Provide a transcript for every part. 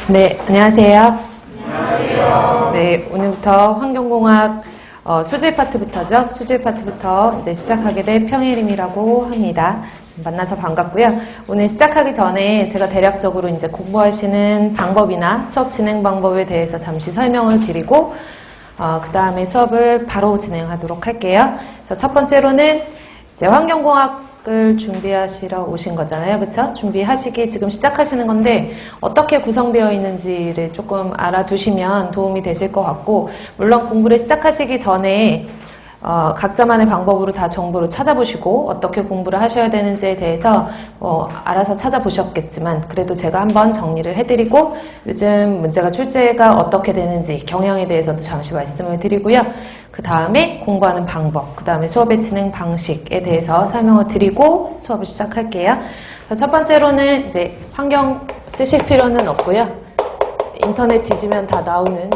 네, 안녕하세요. 안녕하세요. 네, 오늘부터 환경공학 수질 파트부터죠. 수질 파트부터 이제 시작하게 될 평혜림이라고 합니다. 만나서 반갑고요. 오늘 시작하기 전에 제가 대략적으로 이제 공부하시는 방법이나 수업 진행 방법에 대해서 잠시 설명을 드리고 그 다음에 수업을 바로 진행하도록 할게요. 첫 번째로는 이제 환경공학을 준비하시러 오신 거잖아요. 그쵸? 준비하시기 지금 시작하시는 건데 어떻게 구성되어 있는지를 조금 알아두시면 도움이 되실 것 같고, 물론 공부를 시작하시기 전에 각자만의 방법으로 다 정보를 찾아보시고 어떻게 공부를 하셔야 되는지에 대해서 알아서 찾아보셨겠지만, 그래도 제가 한번 정리를 해드리고 요즘 문제가 출제가 어떻게 되는지 경향에 대해서도 잠시 말씀을 드리고요. 그 다음에 공부하는 방법, 그 다음에 수업의 진행 방식에 대해서 설명을 드리고 수업을 시작할게요. 첫 번째로는 이제 환경 쓰실 필요는 없고요. 인터넷 뒤지면 다 나오는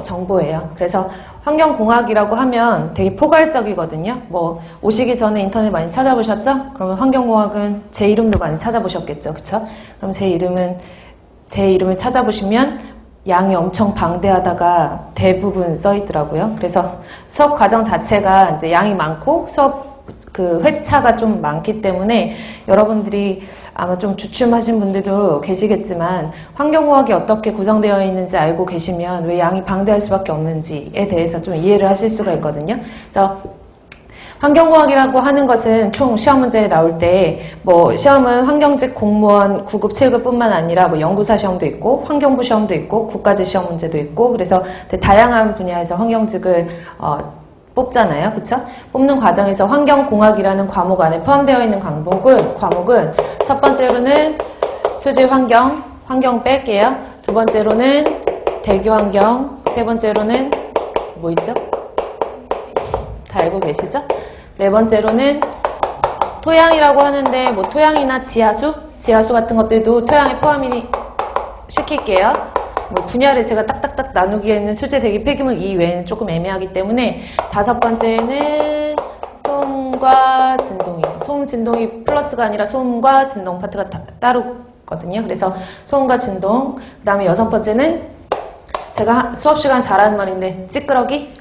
정보예요. 그래서 환경공학이라고 하면 되게 포괄적이거든요. 뭐 오시기 전에 인터넷 많이 찾아보셨죠? 그러면 환경공학은 제 이름도 많이 찾아보셨겠죠, 그쵸? 그럼 제 이름을 찾아보시면 양이 엄청 방대하다가 대부분 써 있더라고요. 그래서 수업 과정 자체가 이제 양이 많고 수업 그 회차가 좀 많기 때문에 여러분들이 아마 좀 주춤하신 분들도 계시겠지만 환경공학이 어떻게 구성되어 있는지 알고 계시면 왜 양이 방대할 수밖에 없는지에 대해서 좀 이해를 하실 수가 있거든요. 그래서 환경공학이라고 하는 것은 총 시험 문제에 나올 때 뭐 시험은 환경직 공무원 9급, 7급 뿐만 아니라 뭐 연구사 시험도 있고 환경부 시험도 있고 국가직 시험 문제도 있고, 그래서 되게 다양한 분야에서 환경직을 뽑잖아요. 그쵸? 뽑는 과정에서 환경공학이라는 과목 안에 포함되어 있는 과목은 첫 번째로는 수질환경, 환경 뺄게요. 두 번째로는 대기환경, 세 번째로는 뭐 있죠? 다 알고 계시죠? 네 번째로는 토양이라고 하는데 뭐 토양이나 지하수 같은 것들도 토양에 포함이 시킬게요. 뭐 분야를 제가 딱딱딱 나누기에는 수질, 대기, 폐기물 이외에는 조금 애매하기 때문에 다섯 번째는 소음과 진동이에요. 소음, 진동이 플러스가 아니라 소음과 진동 파트가 따로거든요. 그래서 소음과 진동. 그 다음에 여섯 번째는 제가 수업 시간 잘하는 말인데 찌끄러기.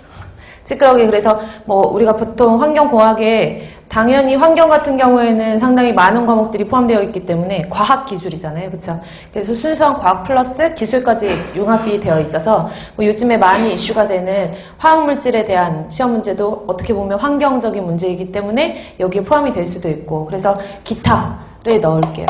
그래서 뭐 우리가 보통 환경공학에 당연히 환경 같은 경우에는 상당히 많은 과목들이 포함되어 있기 때문에 과학기술이잖아요. 그쵸? 그래서 순수한 과학 플러스 기술까지 융합이 되어 있어서 뭐 요즘에 많이 이슈가 되는 화학물질에 대한 시험 문제도 어떻게 보면 환경적인 문제이기 때문에 여기에 포함이 될 수도 있고, 그래서 기타를 넣을게요.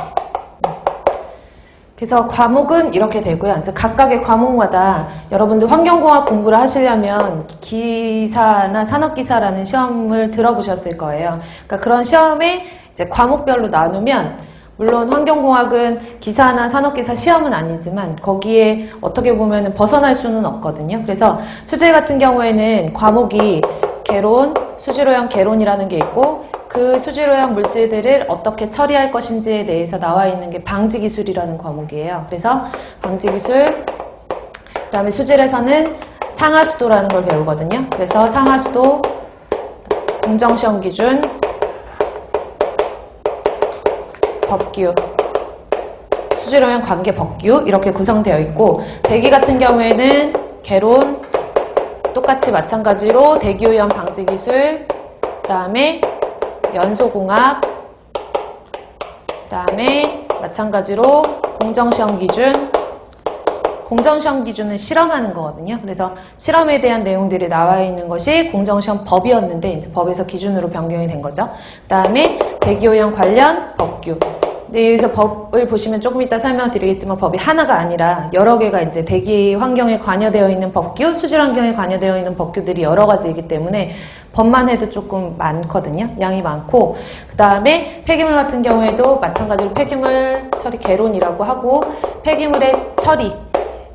그래서 과목은 이렇게 되고요. 이제 각각의 과목마다 여러분들 환경공학 공부를 하시려면 기사나 산업기사라는 시험을 들어보셨을 거예요. 그러니까 그런 시험에 이제 과목별로 나누면, 물론 환경공학은 기사나 산업기사 시험은 아니지만 거기에 어떻게 보면 벗어날 수는 없거든요. 그래서 수질 같은 경우에는 과목이 개론, 수질오염 개론이라는 게 있고, 그 수질오염 물질들을 어떻게 처리할 것인지에 대해서 나와 있는 게 방지기술이라는 과목이에요. 그래서 방지기술, 그 다음에 수질에서는 상하수도라는 걸 배우거든요. 그래서 상하수도, 공정시험 기준, 법규, 수질오염 관계 법규 이렇게 구성되어 있고, 대기 같은 경우에는 개론, 똑같이 마찬가지로 대기오염 방지기술, 그 다음에 연소공학, 그 다음에 마찬가지로 공정시험 기준. 공정시험 기준은 실험하는 거거든요. 그래서 실험에 대한 내용들이 나와 있는 것이 공정시험 법이었는데 이제 법에서 기준으로 변경이 된 거죠. 그 다음에 대기오염 관련 법규. 근데 여기서 법을 보시면 조금 이따 설명드리겠지만 법이 하나가 아니라 여러 개가 이제 대기 환경에 관여되어 있는 법규, 수질 환경에 관여되어 있는 법규들이 여러 가지이기 때문에 법만 해도 조금 많거든요. 양이 많고, 그 다음에 폐기물 같은 경우에도 마찬가지로 폐기물 처리 개론이라고 하고, 폐기물의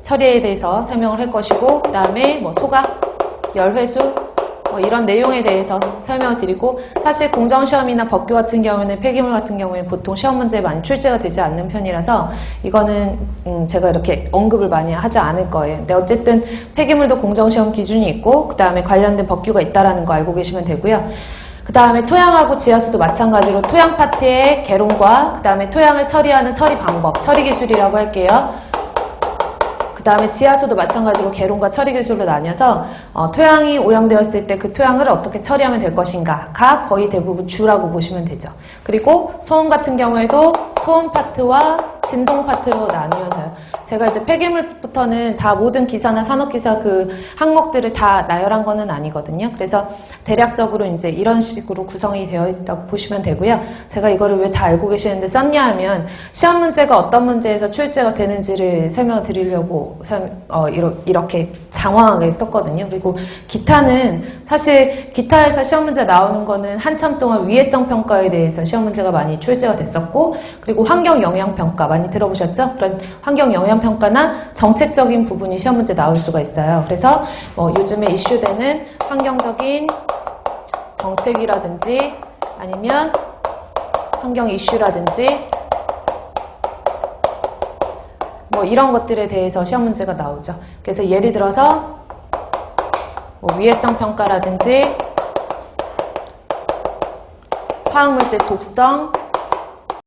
처리에 대해서 설명을 할 것이고, 그 다음에 뭐 소각, 열회수, 뭐 이런 내용에 대해서 설명을 드리고, 사실 공정시험이나 법규 같은 경우에는 폐기물 같은 경우에는 보통 시험 문제에 많이 출제가 되지 않는 편이라서 이거는 제가 이렇게 언급을 많이 하지 않을 거예요. 근데 어쨌든 폐기물도 공정시험 기준이 있고 그 다음에 관련된 법규가 있다라는 거 알고 계시면 되고요. 그 다음에 토양하고 지하수도 마찬가지로 토양 파트의 개론과 그 다음에 토양을 처리하는 처리 방법, 처리 기술이라고 할게요. 그 다음에 지하수도 마찬가지로 개론과 처리 기술로 나뉘어서 토양이 오염되었을 때 그 토양을 어떻게 처리하면 될 것인가가 거의 대부분 주라고 보시면 되죠. 그리고 소음 같은 경우에도 소음 파트와 진동 파트로 나뉘어서요. 제가 이제 폐기물부터는 다 모든 기사나 산업기사 그 항목들을 다 나열한 거는 아니거든요. 그래서 대략적으로 이제 이런 식으로 구성이 되어 있다고 보시면 되고요. 제가 이거를 왜 다 알고 계시는데 썼냐 하면 시험 문제가 어떤 문제에서 출제가 되는지를 설명을 드리려고 이렇게 장황하게 썼거든요. 그리고 기타는 사실 기타에서 시험 문제 나오는 거는 한참 동안 위해성 평가에 대해서 시험 문제가 많이 출제가 됐었고, 그리고 환경 영향 평가 많이 들어보셨죠? 그런 환경 영향 평가나 정책적인 부분이 시험 문제 나올 수가 있어요. 그래서 요즘에 이슈되는 환경적인 정책이라든지 아니면 환경 이슈라든지 이런 것들에 대해서 시험 문제가 나오죠. 그래서 예를 들어서 위해성 평가라든지 화학물질 독성,